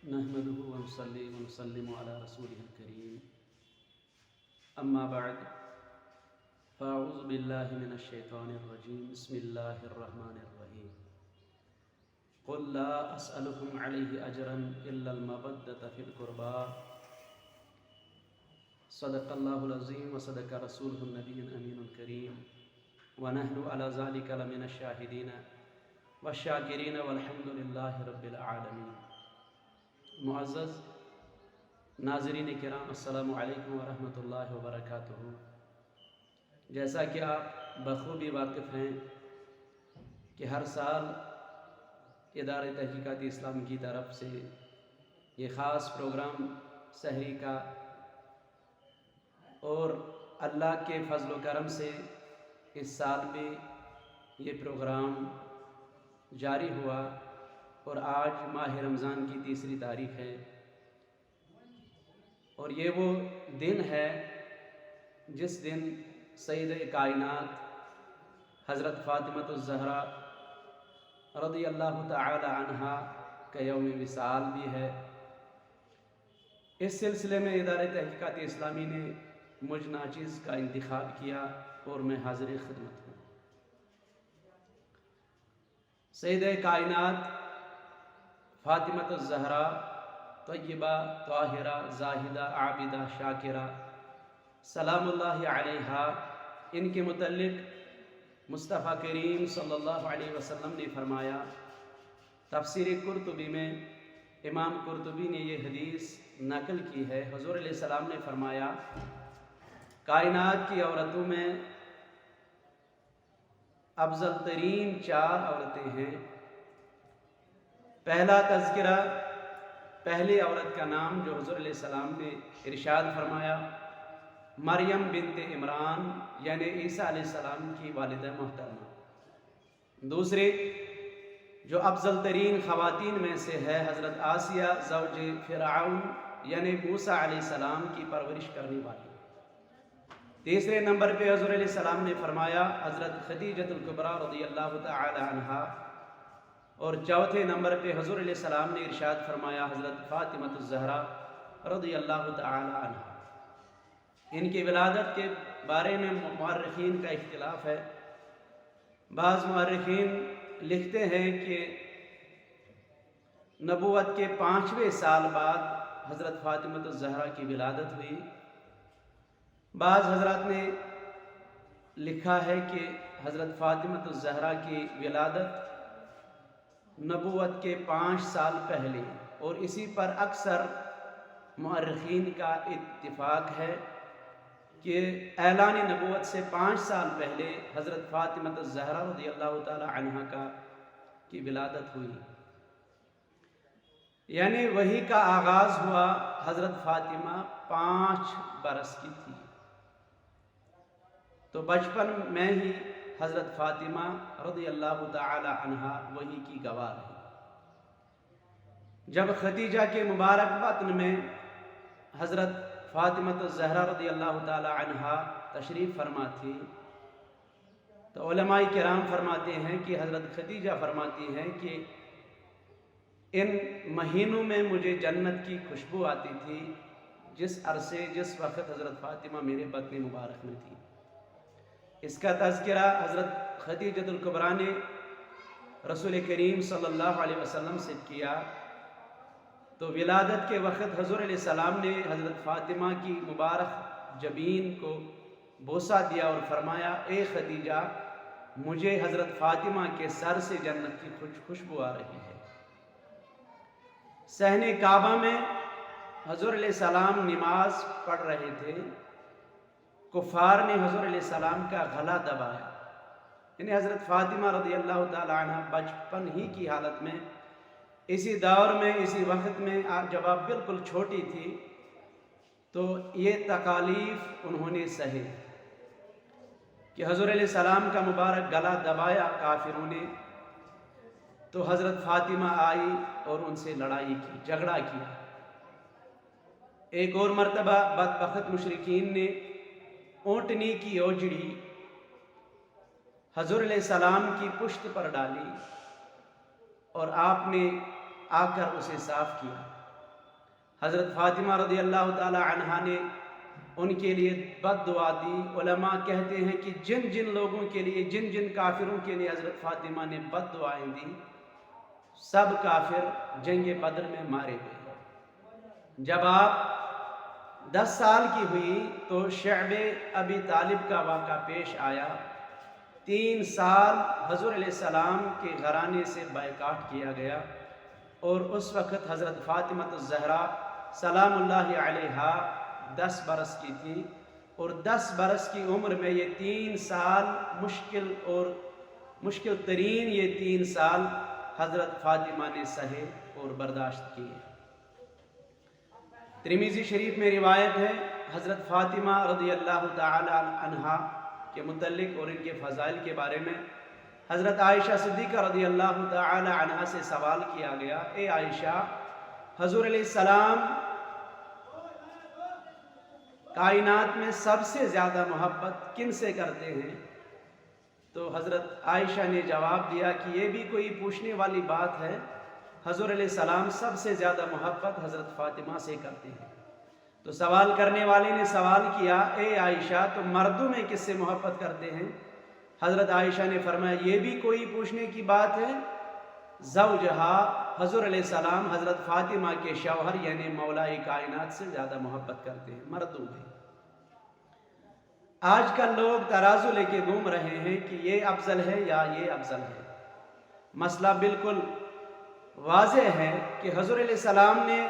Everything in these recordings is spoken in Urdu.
نحمده ونصلي ونسلم على رسوله الكريم أما بعد فأعوذ بالله من الشيطان الرجيم بسم الله الرحمن الرحيم قل لا أسألكم عليه أجرا إلا المودة في القربى صدق الله العظيم وصدق رسوله النبي الأمين الكريم ونحن على ذلك لمن الشاهدين والشاکرین والحمد للہ رب العالمین۔ معزز ناظرین کرام، السلام علیکم ورحمۃ اللہ وبرکاتہ۔ جیسا کہ آپ بخوبی واقف ہیں کہ ہر سال ادارہ تحقیقات اسلام کی طرف سے یہ خاص پروگرام سحری کا، اور اللہ کے فضل و کرم سے اس سال بھی یہ پروگرام جاری ہوا، اور آج ماہ رمضان کی 3 تاریخ ہے، اور یہ وہ دن ہے جس دن سید کائنات حضرت فاطمۃ الزہرا رضی اللہ تعالی عنہا کا یوم وصال بھی ہے۔ اس سلسلے میں ادارہ تحقیقات اسلامی نے مجھ ناچیز کا انتخاب کیا اور میں حاضر خدمت ہوں۔ سید کائنات فاطمۃ الزہرا طیبہ طاہرہ زاہدہ عابدہ شاکرہ سلام اللہ علیہا، ان کے متعلق مصطفیٰ کریم صلی اللہ علیہ وسلم نے فرمایا، تفسیر قرطبی میں امام قرطبی نے یہ حدیث نقل کی ہے۔ حضور علیہ السلام نے فرمایا، کائنات کی عورتوں میں افضل ترین 4 عورتیں ہیں۔ پہلا تذکرہ، پہلی عورت کا نام جو حضور علیہ السلام نے ارشاد فرمایا، مریم بنت عمران یعنی عیسیٰ علیہ السلام کی والدہ محترمہ۔ دوسری جو افضل ترین خواتین میں سے ہے، حضرت آسیہ زوج فرعون یعنی موسیٰ علیہ السلام کی پرورش کرنے والی۔ تیسرے نمبر پہ حضور علیہ السلام نے فرمایا حضرت خدیجۃ الکبریٰ رضی اللہ تعالی عنہا، اور چوتھے نمبر پہ حضور علیہ السلام نے ارشاد فرمایا حضرت فاطمۃ الزہرا رضی اللہ تعالی عنہا۔ ان کی ولادت کے بارے میں مورخین کا اختلاف ہے۔ بعض مورخین لکھتے ہیں کہ نبوت کے 5ویں سال بعد حضرت فاطمۃ الزہرا کی ولادت ہوئی۔ بعض حضرات نے لکھا ہے کہ حضرت فاطمۃ الزہرا کی ولادت نبوت کے 5 سال پہلے، اور اسی پر اکثر مورخین کا اتفاق ہے کہ اعلان نبوت سے 5 سال پہلے حضرت فاطمۃ الزہرا رضی اللہ تعالی عنہا کی ولادت ہوئی، یعنی وحی کا آغاز ہوا حضرت فاطمہ 5 برس کی تھی، تو بچپن میں ہی حضرت فاطمہ رضی اللہ تعالی عنہا وحی کی گواہ رہی۔ جب خدیجہ کے مبارک بطن میں حضرت فاطمۃ الزہرا رضی اللہ تعالی عنہا تشریف فرما تھی، تو علماء کرام فرماتے ہیں کہ حضرت خدیجہ فرماتی ہیں کہ ان مہینوں میں مجھے جنت کی خوشبو آتی تھی، جس عرصے جس وقت حضرت فاطمہ میرے بطن مبارک میں تھی۔ اس کا تذکرہ حضرت خدیجۃ الکبریٰ نے رسول کریم صلی اللہ علیہ وسلم سے کیا، تو ولادت کے وقت حضور علیہ السلام نے حضرت فاطمہ کی مبارک جبین کو بوسہ دیا اور فرمایا، اے خدیجہ، مجھے حضرت فاطمہ کے سر سے جنت کی خوشبو آ رہی ہے۔ صحن کعبہ میں حضور علیہ السلام نماز پڑھ رہے تھے، کفار نے حضور علیہ السلام کا گلا دبایا، یعنی حضرت فاطمہ رضی اللہ تعالی عنہ بچپن ہی کی حالت میں، اسی دور میں، اسی وقت میں جب آپ بالکل چھوٹی تھی، تو یہ تکالیف انہوں نے سہی کہ حضور علیہ السلام کا مبارک گلا دبایا کافروں نے، تو حضرت فاطمہ آئی اور ان سے لڑائی کی، جھگڑا کیا۔ ایک اور مرتبہ بدبخت مشرکین نے اونٹنی کی اوجڑی حضور علیہ السلام کی پشت پر ڈالی، اور آپ نے آ کر اسے صاف کیا۔ حضرت فاطمہ رضی اللہ تعالی عنہا نے ان کے لیے بد دعا دی۔ علماء کہتے ہیں کہ جن جن لوگوں کے لیے، جن جن کافروں کے لیے حضرت فاطمہ نے بد دعائیں دی، سب کافر جنگ بدر میں مارے گئے۔ جب آپ 10 سال کی ہوئی تو شعب ابی طالب کا واقعہ پیش آیا۔ 3 سال حضور علیہ السلام کے گھرانے سے بائیکاٹ کیا گیا، اور اس وقت حضرت فاطمہ الزہرا سلام اللہ علیہا 10 برس کی تھی، اور 10 برس کی عمر میں یہ 3 سال مشکل ترین یہ 3 سال حضرت فاطمہ نے سہے اور برداشت کیے۔ ترمذی شریف میں روایت ہے حضرت فاطمہ رضی اللہ تعالی عنہا کے متعلق اور ان کے فضائل کے بارے میں حضرت عائشہ صدیقہ رضی اللہ تعالی عنہا سے سوال کیا گیا، اے عائشہ، حضور علیہ السلام کائنات میں سب سے زیادہ محبت کن سے کرتے ہیں؟ تو حضرت عائشہ نے جواب دیا کہ یہ بھی کوئی پوچھنے والی بات ہے، حضور علیہ السلام سب سے زیادہ محبت حضرت فاطمہ سے کرتے ہیں۔ تو سوال کرنے والے نے سوال کیا، اے عائشہ، تو مردوں میں کس سے محبت کرتے ہیں؟ حضرت عائشہ نے فرمایا، یہ بھی کوئی پوچھنے کی بات ہے؟ زوجہا، حضور علیہ السلام حضرت فاطمہ کے شوہر یعنی مولا کائنات سے زیادہ محبت کرتے ہیں مردوں میں۔ آج کل لوگ ترازو لے کے گھوم رہے ہیں کہ یہ افضل ہے یا یہ افضل ہے۔ مسئلہ بالکل واضح ہے کہ حضور علیہ السلام نے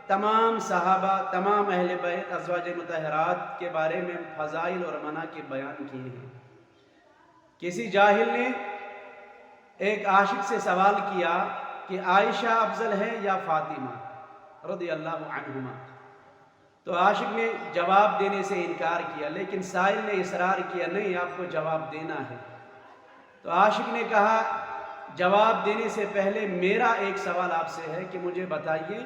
تمام صحابہ، تمام اہل بیت، ازواج مطہرات کے بارے میں فضائل اور مناقب بیان کیے ہیں۔ کسی جاہل نے ایک عاشق سے سوال کیا کہ عائشہ افضل ہے یا فاطمہ رضی اللہ عنہما، تو عاشق نے جواب دینے سے انکار کیا، لیکن سائل نے اصرار کیا، نہیں، آپ کو جواب دینا ہے۔ تو عاشق نے کہا، جواب دینے سے پہلے میرا ایک سوال آپ سے ہے کہ مجھے بتائیے،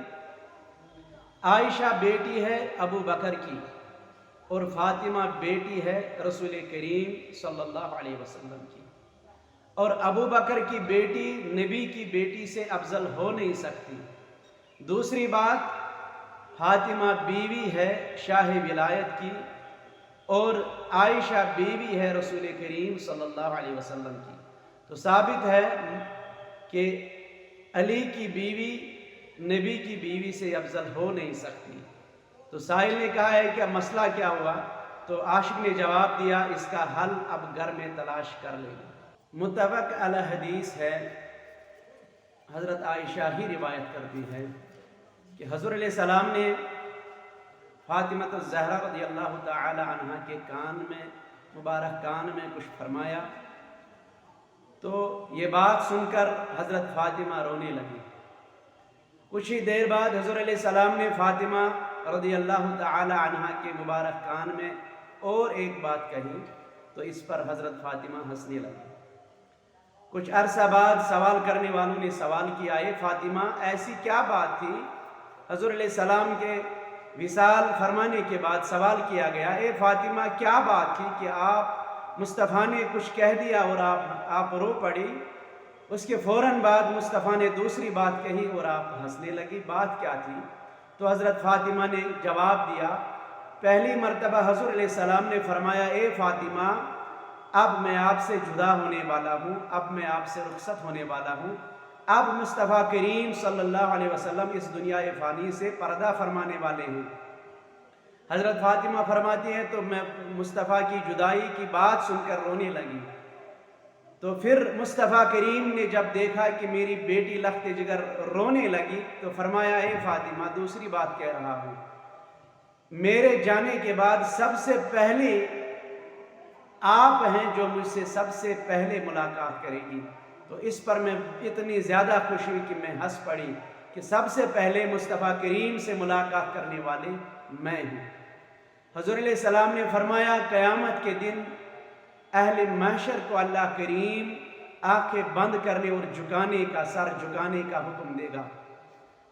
عائشہ بیٹی ہے ابو بکر کی اور فاطمہ بیٹی ہے رسول کریم صلی اللہ علیہ وسلم کی، اور ابو بکر کی بیٹی نبی کی بیٹی سے افضل ہو نہیں سکتی۔ دوسری بات، فاطمہ بیوی ہے شاہ ولایت کی، اور عائشہ بیوی ہے رسول کریم صلی اللہ علیہ وسلم کی۔ تو ثابت ہے کہ علی کی بیوی نبی کی بیوی سے افضل ہو نہیں سکتی۔ تو سائل نے کہا ہے کہ مسئلہ کیا ہوا؟ تو عاشق نے جواب دیا، اس کا حل اب گھر میں تلاش کر لیں۔ متفق علی حدیث ہے، حضرت عائشہ ہی روایت کرتی ہے کہ حضور علیہ السلام نے فاطمہ الزہرا رضی اللہ تعالی عنہا کے کان میں، مبارک کان میں کچھ فرمایا، تو یہ بات سن کر حضرت فاطمہ رونے لگی۔ کچھ ہی دیر بعد حضور علیہ السلام نے فاطمہ رضی اللہ تعالی عنہا کے مبارک کان میں اور ایک بات کہی، تو اس پر حضرت فاطمہ ہنسنے لگی۔ کچھ عرصہ بعد سوال کرنے والوں نے سوال کیا، اے فاطمہ، ایسی کیا بات تھی؟ حضور علیہ السلام کے وصال فرمانے کے بعد سوال کیا گیا، اے فاطمہ، کیا بات تھی کہ آپ مصطفیٰ نے کچھ کہہ دیا اور آپ رو پڑی؟ اس کے فوراً بعد مصطفیٰ نے دوسری بات کہی اور آپ ہنسنے لگی، بات کیا تھی؟ تو حضرت فاطمہ نے جواب دیا، پہلی مرتبہ حضور علیہ السلام نے فرمایا، اے فاطمہ، اب میں آپ سے جدا ہونے والا ہوں، اب میں آپ سے رخصت ہونے والا ہوں، اب مصطفیٰ کریم صلی اللہ علیہ وسلم اس دنیا فانی سے پردہ فرمانے والے ہیں۔ حضرت فاطمہ فرماتی ہیں، تو میں مصطفیٰ کی جدائی کی بات سن کر رونے لگی۔ تو پھر مصطفیٰ کریم نے جب دیکھا کہ میری بیٹی لخت جگر رونے لگی، تو فرمایا، اے فاطمہ، دوسری بات کہہ رہا ہوں، میرے جانے کے بعد سب سے پہلے آپ ہیں جو مجھ سے سب سے پہلے ملاقات کرے گی۔ تو اس پر میں اتنی زیادہ خوش ہوئی کہ میں ہنس پڑی کہ سب سے پہلے مصطفیٰ کریم سے ملاقات کرنے والے میں ہوں۔ حضور علیہ السلام نے فرمایا، قیامت کے دن اہل محشر کو اللہ کریم آنکھیں بند کرنے اور جھکانے کا، سر جھکانے کا حکم دے گا۔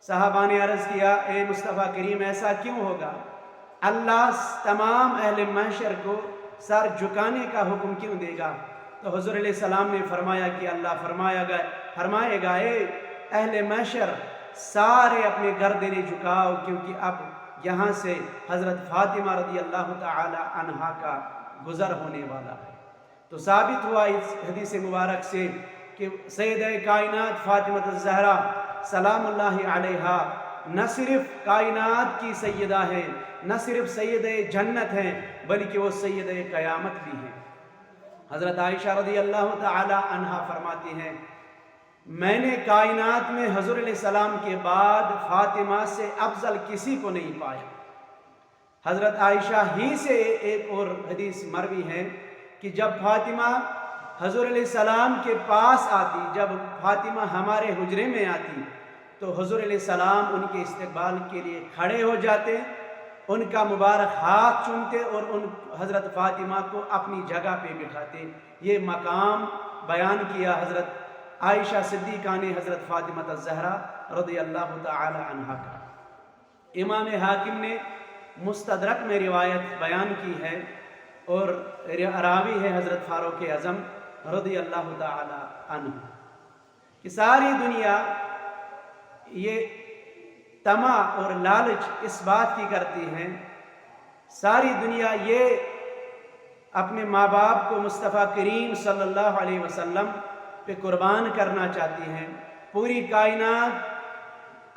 صحابہ نے عرض کیا، اے مصطفیٰ کریم، ایسا کیوں ہوگا؟ اللہ تمام اہل محشر کو سر جھکانے کا حکم کیوں دے گا؟ تو حضور علیہ السلام نے فرمایا کہ اللہ فرمائے گا، اے اہل محشر، سارے اپنے گردنیں جھکاؤ، کیونکہ اب یہاں سے حضرت فاطمہ رضی اللہ تعالی عنہا کا گزر ہونے والا ہے۔ تو ثابت ہوا اس حدیث مبارک سے کہ سیدہ کائنات فاطمہ الزہرا سلام اللہ علیہا نہ صرف کائنات کی سیدہ ہے، نہ صرف سیدہ جنت ہیں، بلکہ وہ سیدہ قیامت بھی ہیں۔ حضرت عائشہ رضی اللہ تعالی عنہا فرماتی ہیں، میں نے کائنات میں حضور علیہ السلام کے بعد فاطمہ سے افضل کسی کو نہیں پایا۔ حضرت عائشہ ہی سے ایک اور حدیث مروی ہے کہ جب فاطمہ حضور علیہ السلام کے پاس آتی، جب فاطمہ ہمارے حجرے میں آتی تو حضور علیہ السلام ان کے استقبال کے لیے کھڑے ہو جاتے، ان کا مبارک ہاتھ چومتے اور ان حضرت فاطمہ کو اپنی جگہ پہ بٹھاتے۔ یہ مقام بیان کیا حضرت عائشہ صدیقہ نے حضرت فاطمہ الزہرا رضی اللہ تعالی عنہا کا۔ امام حاکم نے مستدرک میں روایت بیان کی ہے اور راوی ہے حضرت فاروق اعظم رضی اللہ تعالی عنہ کہ ساری دنیا یہ طمع اور لالچ اس بات کی کرتی ہے، ساری دنیا یہ اپنے ماں باپ کو مصطفیٰ کریم صلی اللہ علیہ وسلم پہ قربان کرنا چاہتی ہیں، پوری کائنات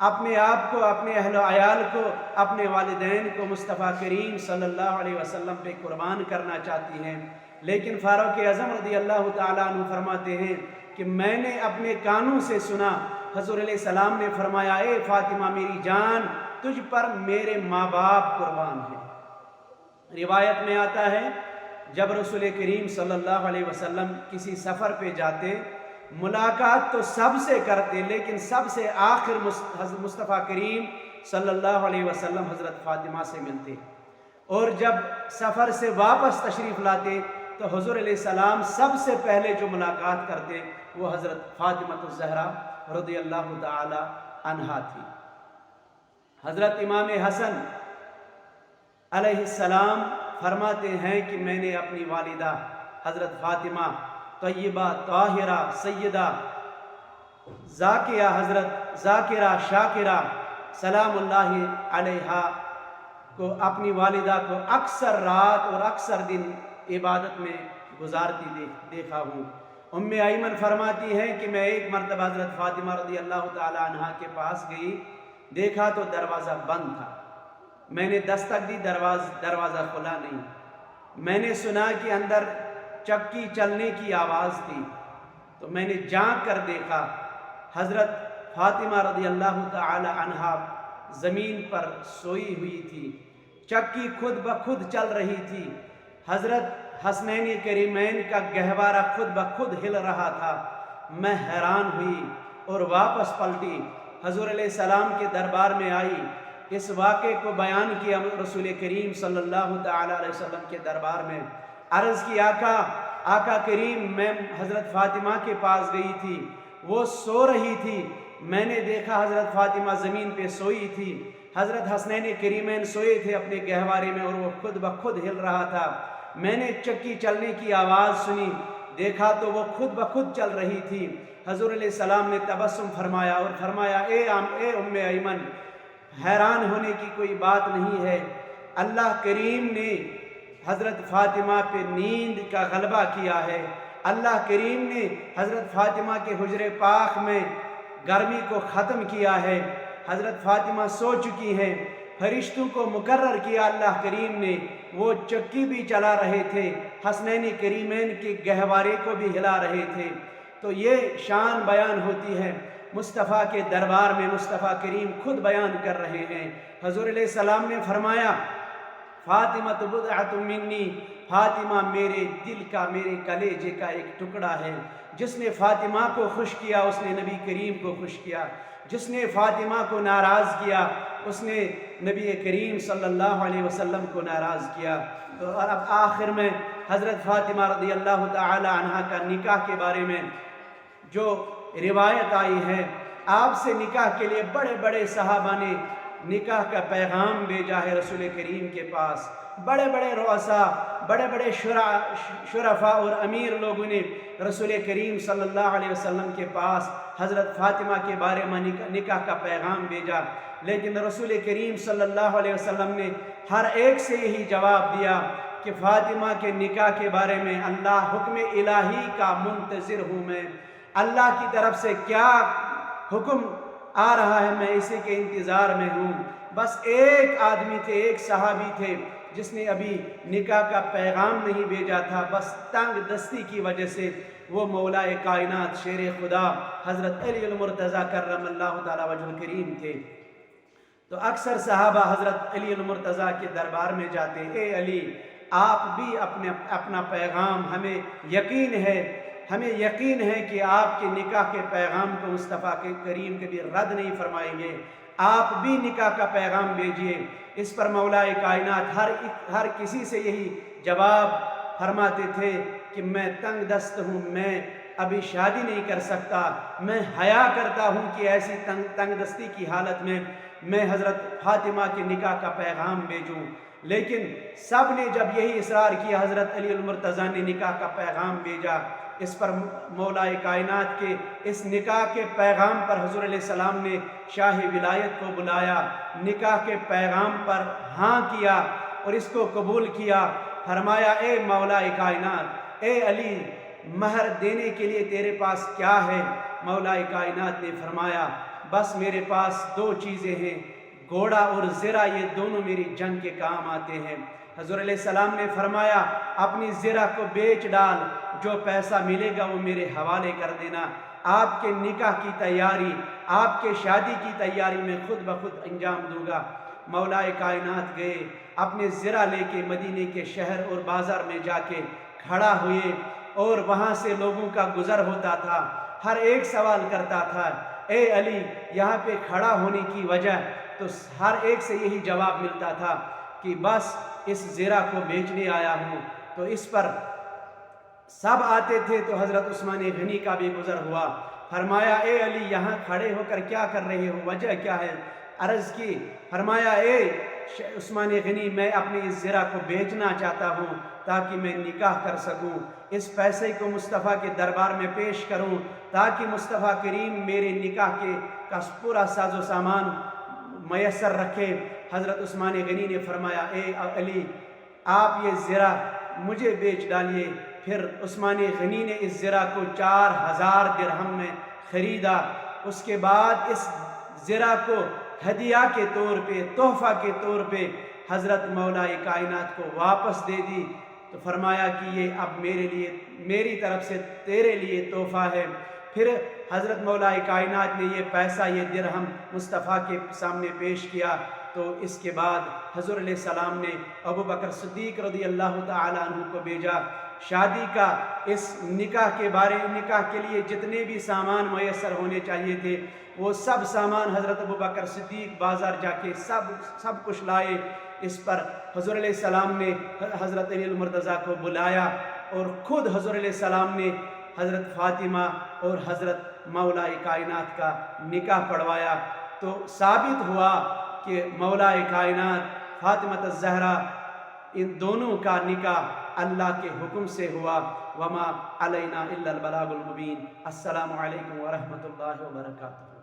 اپنے آپ کو، اپنے اہل و عیال کو، اپنے والدین کو مصطفیٰ کریم صلی اللہ علیہ وسلم پہ قربان کرنا چاہتی ہیں، لیکن فاروق اعظم رضی اللہ تعالیٰ عنہ فرماتے ہیں کہ میں نے اپنے کانوں سے سنا حضور علیہ السلام نے فرمایا، اے فاطمہ میری جان، تجھ پر میرے ماں باپ قربان ہیں۔ روایت میں آتا ہے جب رسول کریم صلی اللہ علیہ وسلم کسی سفر پہ جاتے، ملاقات تو سب سے کرتے، لیکن سب سے آخر مصطفیٰ کریم صلی اللہ علیہ وسلم حضرت فاطمہ سے ملتے، اور جب سفر سے واپس تشریف لاتے تو حضور علیہ السلام سب سے پہلے جو ملاقات کرتے وہ حضرت فاطمہ الزہرا رضی اللہ تعالی عنہا تھی۔ حضرت امام حسن علیہ السلام فرماتے ہیں کہ میں نے اپنی والدہ حضرت فاطمہ طیبہ طاہرہ سیدہ حضرت ذاکرہ شاکرہ سلام اللہ علیہا کو، اپنی والدہ کو اکثر رات اور اکثر دن عبادت میں گزارتی دیکھا ہوں۔ ام ایمن فرماتی ہے کہ میں ایک مرتبہ حضرت فاطمہ رضی اللہ تعالی عنہا کے پاس گئی، دیکھا تو دروازہ بند تھا، میں نے دستک دی، دروازہ کھلا نہیں، میں نے سنا کہ اندر چکی چلنے کی آواز تھی، تو میں نے جھانک کر دیکھا حضرت فاطمہ رضی اللہ تعالی عنہا زمین پر سوئی ہوئی تھی، چکی خود بخود چل رہی تھی، حضرت حسنین کریمین کا گہوارہ خود بخود ہل رہا تھا۔ میں حیران ہوئی اور واپس پلٹی، حضور علیہ السلام کے دربار میں آئی، اس واقعے کو بیان کیا رسول کریم صلی اللہ تعالی علیہ وسلم کے دربار میں، عرض کی آقا کریم میں حضرت فاطمہ کے پاس گئی تھی، وہ سو رہی تھی، میں نے دیکھا حضرت فاطمہ زمین پہ سوئی تھی، حضرت حسنین کریمین سوئے تھے اپنے گہوارے میں اور وہ خود بخود ہل رہا تھا، میں نے چکی چلنے کی آواز سنی، دیکھا تو وہ خود بخود چل رہی تھی۔ حضور علیہ السلام نے تبسم فرمایا اور فرمایا، اے ام ایمن، حیران ہونے کی کوئی بات نہیں ہے، اللہ کریم نے حضرت فاطمہ پہ نیند کا غلبہ کیا ہے، اللہ کریم نے حضرت فاطمہ کے حجر پاک میں گرمی کو ختم کیا ہے، حضرت فاطمہ سو چکی ہیں، فرشتوں کو مقرر کیا اللہ کریم نے، وہ چکی بھی چلا رہے تھے، حسنین کریمین کے گہوارے کو بھی ہلا رہے تھے۔ تو یہ شان بیان ہوتی ہے مصطفیٰ کے دربار میں، مصطفیٰ کریم خود بیان کر رہے ہیں۔ حضور علیہ السلام نے فرمایا، فاطمہ بضعۃ منی، فاطمہ میرے دل کا، میرے کلیجے کا ایک ٹکڑا ہے، جس نے فاطمہ کو خوش کیا اس نے نبی کریم کو خوش کیا، جس نے فاطمہ کو ناراض کیا اس نے نبی کریم صلی اللہ علیہ وسلم کو ناراض کیا۔ اور اب آخر میں حضرت فاطمہ رضی اللہ تعالی عنہا کا نکاح کے بارے میں جو روایت آئی ہے، آپ سے نکاح کے لیے بڑے بڑے صحابہ نے نکاح کا پیغام بھیجا ہے رسول کریم کے پاس، بڑے بڑے رؤسا، بڑے بڑے شرفا اور امیر لوگوں نے رسول کریم صلی اللہ علیہ وسلم کے پاس حضرت فاطمہ کے بارے میں نکاح کا پیغام بھیجا، لیکن رسول کریم صلی اللہ علیہ وسلم نے ہر ایک سے یہی جواب دیا کہ فاطمہ کے نکاح کے بارے میں اللہ حکم الہی کا منتظر ہوں، میں اللہ کی طرف سے کیا حکم آ رہا ہے میں اسی کے انتظار میں ہوں۔ بس ایک آدمی تھے، ایک صحابی تھے جس نے ابھی نکاح کا پیغام نہیں بھیجا تھا، بس تنگ دستی کی وجہ سے، وہ مولا کائنات شیر خدا حضرت علی المرتضیٰ کرم اللہ تعالی وجہ الکریم تھے۔ تو اکثر صحابہ حضرت علی المرتضیٰ کے دربار میں جاتے، اے علی آپ بھی اپنا پیغام، ہمیں یقین ہے کہ آپ کے نکاح کے پیغام کو مصطفیٰ کے کریم کبھی رد نہیں فرمائیں گے، آپ بھی نکاح کا پیغام بھیجئے۔ اس پر مولا کائنات ہر کسی سے یہی جواب فرماتے تھے کہ میں تنگ دست ہوں، میں ابھی شادی نہیں کر سکتا، میں حیا کرتا ہوں کہ ایسی تنگ دستی کی حالت میں حضرت فاطمہ کے نکاح کا پیغام بھیجوں۔ لیکن سب نے جب یہی اصرار کیا، حضرت علی المرتضیٰ نے نکاح کا پیغام بھیجا۔ اس پر مولا کائنات کے اس نکاح کے پیغام پر حضور علیہ السلام نے شاہ ولایت کو بلایا، نکاح کے پیغام پر ہاں کیا اور اس کو قبول کیا۔ فرمایا اے مولا کائنات، اے علی مہر دینے کے لیے تیرے پاس کیا ہے؟ مولا کائنات نے فرمایا بس میرے پاس دو چیزیں ہیں، گھوڑا اور زرہ، یہ دونوں میری جنگ کے کام آتے ہیں۔ حضور علیہ السلام نے فرمایا اپنی زرہ کو بیچ ڈال، جو پیسہ ملے گا وہ میرے حوالے کر دینا، آپ کے نکاح کی تیاری، آپ کے شادی کی تیاری میں خود بخود انجام دوں گا۔ مولا کائنات گئے، اپنے زرہ لے کے مدینے کے شہر اور بازار میں جا کے کھڑا ہوئے، اور وہاں سے لوگوں کا گزر ہوتا تھا، ہر ایک سوال کرتا تھا اے علی یہاں پہ کھڑا ہونے کی وجہ، تو ہر ایک سے یہی جواب ملتا تھا کہ بس اس زرہ کو بیچنے آیا ہوں۔ تو اس پر سب آتے تھے تو حضرت عثمان غنی کا بھی گزر ہوا۔ فرمایا اے علی یہاں کھڑے ہو کر کیا کر رہے ہو، وجہ کیا ہے؟ عرض کی، فرمایا اے عثمان غنی میں اپنی اس زرہ کو بیچنا چاہتا ہوں تاکہ میں نکاح کر سکوں، اس پیسے کو مصطفیٰ کے دربار میں پیش کروں تاکہ مصطفیٰ کریم میرے نکاح کا پورا ساز و سامان میسر رکھے۔ حضرت عثمان غنی نے فرمایا اے علی آپ یہ زرہ مجھے بیچ ڈالیے۔ پھر عثمان غنی نے اس زرہ کو 4000 درہم میں خریدا، اس کے بعد اس زرہ کو ہدیہ کے طور پہ، تحفہ کے طور پہ حضرت مولا کائنات کو واپس دے دی۔ تو فرمایا کہ یہ اب میری طرف سے تیرے لیے تحفہ ہے۔ پھر حضرت مولا کائنات نے یہ پیسہ، یہ درہم مصطفیٰ کے سامنے پیش کیا۔ تو اس کے بعد حضور علیہ السلام نے ابو بکر صدیق رضی اللہ تعالیٰ عنہ کو بھیجا، شادی کا اس نکاح کے لیے جتنے بھی سامان میسر ہونے چاہیے تھے وہ سب سامان حضرت ابو بکر صدیق بازار جا کے سب کچھ لائے۔ اس پر حضور علیہ السلام نے حضرت علی المرتضیٰ کو بلایا اور خود حضور علیہ السلام نے حضرت فاطمہ اور حضرت مولا کائنات کا نکاح پڑھوایا۔ تو ثابت ہوا کہ مولا کائنات فاطمہ الزہرا ان دونوں کا نکاح اللہ کے حکم سے ہوا۔ وما علینا الا البلاغ المبین۔ السلام علیکم ورحمۃ اللہ وبرکاتہ۔